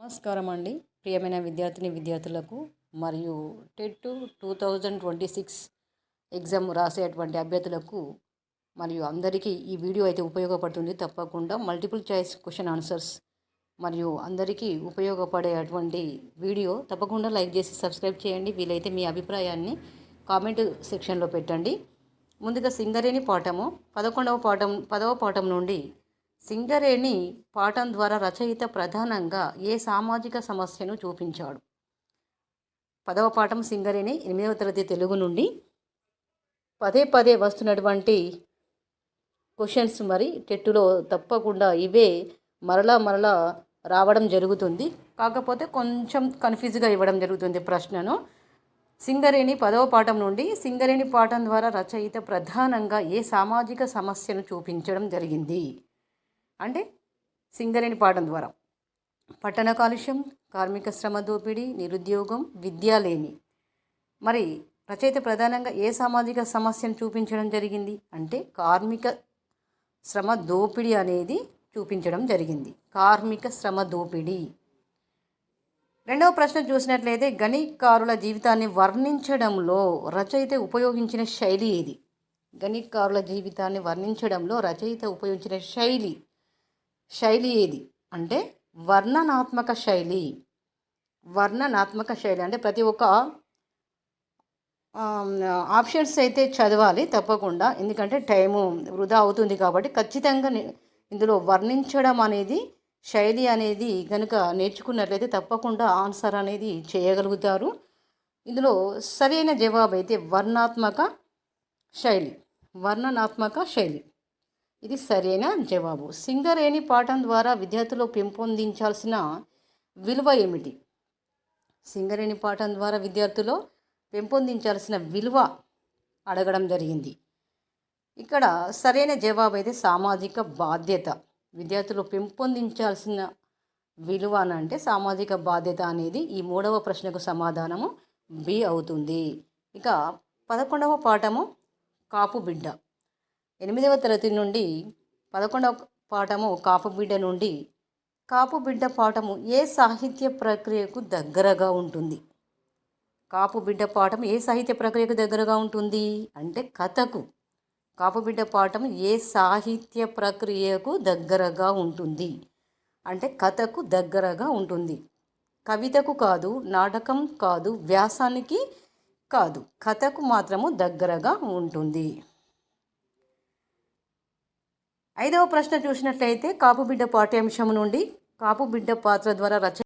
నమస్కారం అండి. ప్రియమైన విద్యార్థులకు మరియు టెట్ 2026 ఎగ్జామ్ రాసేటువంటి అభ్యర్థులకు మరియు అందరికీ ఈ వీడియో అయితే ఉపయోగపడుతుంది. తప్పకుండా మల్టిపుల్ చాయిస్ క్వశ్చన్ ఆన్సర్స్ మరియు అందరికీ ఉపయోగపడేటువంటి వీడియో. తప్పకుండా లైక్ చేసి సబ్స్క్రైబ్ చేయండి. వీలైతే మీ అభిప్రాయాన్ని కామెంట్ సెక్షన్లో పెట్టండి. ముందుగా సింగరేణి పాఠము 10వ పాఠం నుండి సింగరేణి పాఠం ద్వారా రచయిత ప్రధానంగా ఏ సామాజిక సమస్యను చూపించాడు? 10వ పాఠం సింగరేణి 8వ తరగతి తెలుగు నుండి పదే పదే వస్తున్నటువంటి క్వశ్చన్స్. మరి టెట్టులో తప్పకుండా ఇవే మరలా రావడం జరుగుతుంది. కాకపోతే కొంచెం కన్ఫ్యూజ్గా ఇవ్వడం జరుగుతుంది ప్రశ్నను. సింగరేణి 10వ పాఠం నుండి సింగరేణి పాఠం ద్వారా రచయిత ప్రధానంగా ఏ సామాజిక సమస్యను చూపించడం జరిగింది అంటే సింగరేణి పాఠం ద్వారా పట్టణ కాలుష్యం, కార్మిక శ్రమ దోపిడీ, నిరుద్యోగం, విద్యాలేమి. మరి రచయిత ప్రధానంగా ఏ సామాజిక సమస్యను చూపించడం జరిగింది అంటే కార్మిక శ్రమ దోపిడీ అనేది చూపించడం జరిగింది. కార్మిక శ్రమ దోపిడీ. రెండవ ప్రశ్న చూసినట్లయితే గణితకారుల జీవితాన్ని వర్ణించడంలో రచయిత ఉపయోగించిన శైలి ఏది? గణితకారుల జీవితాన్ని వర్ణించడంలో రచయిత ఉపయోగించిన శైలి ఏది అంటే వర్ణనాత్మక శైలి. అంటే ప్రతి ఒక్క ఆప్షన్స్ అయితే చదవాలి తప్పకుండా, ఎందుకంటే టైము వృధా అవుతుంది కాబట్టి. ఖచ్చితంగా ఇందులో వర్ణించడం అనేది శైలి అనేది కనుక నేర్చుకున్నట్లయితే తప్పకుండా ఆన్సర్ అనేది చేయగలుగుతారు. ఇందులో సరైన జవాబు అయితే వర్ణనాత్మక శైలి. ఇది సరైన జవాబు. సింగరేణి పాఠం ద్వారా విద్యార్థులు పెంపొందించాల్సిన విలువ ఏమిటి? సింగరేణి పాఠం ద్వారా విద్యార్థులు పెంపొందించాల్సిన విలువ అడగడం జరిగింది. ఇక్కడ సరైన జవాబు అయితే సామాజిక బాధ్యత. విద్యార్థులు పెంపొందించాల్సిన విలువ అంటే సామాజిక బాధ్యత అనేది ఈ 3వ ప్రశ్నకు సమాధానము బి అవుతుంది. ఇక 11వ పాఠము కాపు బిడ్డ. 8వ తరగతి నుండి 11వ పాఠము కాపు బిడ్డ నుండి కాపు బిడ్డ పాఠము ఏ సాహిత్య ప్రక్రియకు దగ్గరగా ఉంటుంది? కాపు బిడ్డ పాఠం ఏ సాహిత్య ప్రక్రియకు దగ్గరగా ఉంటుంది అంటే కథకు. కాపు బిడ్డ పాఠం ఏ సాహిత్య ప్రక్రియకు దగ్గరగా ఉంటుంది అంటే కథకు దగ్గరగా ఉంటుంది. కవితకు కాదు, నాటకం కాదు, వ్యాసానికి కాదు, కథకు మాత్రము దగ్గరగా ఉంటుంది. 5వ ప్రశ్న చూసినట్లయితే కాపు బిడ్డ పాఠ్యాంశం నుండి కాపు బిడ్డ పాత్ర ద్వారా